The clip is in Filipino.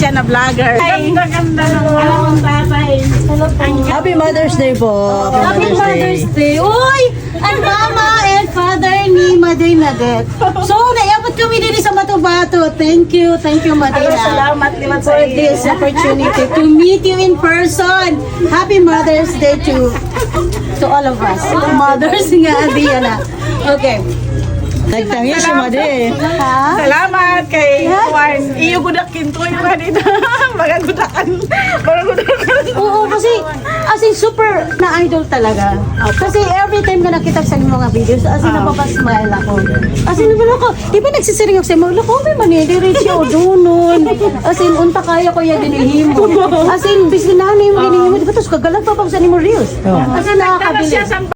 yan na vlogger. Ganda-ganda ng alam tatay. Happy Mother's Day po. Happy Mother's Day. Uy! Ang mama and father ni Maday Nadet. So, naiabot kami din sa Matubato. Thank you, Maday. Salamat naman sa For iyo. this opportunity to meet you in person. Happy Mother's Day to all of us. Mothers nga, Diana. Okay. Nagtangi si Madi. Ha? Salamat kay Juan. Iyo gudakin ko yung dito. Mga gudakan. Mga gudakan. Oo, kasi as in super na idol talaga. Kasi every time na nakita sa mga videos, as in napapasmile ako. As in, wala ko, di ba nagsisiring ako sa mga, ko, may manili, reach o doon. As in, unta kaya ko yung dinihimo. As in, biskin na mo dinihimo, di ba, tapos kagalag pa pag sa nimo reels. As in, nakakabili.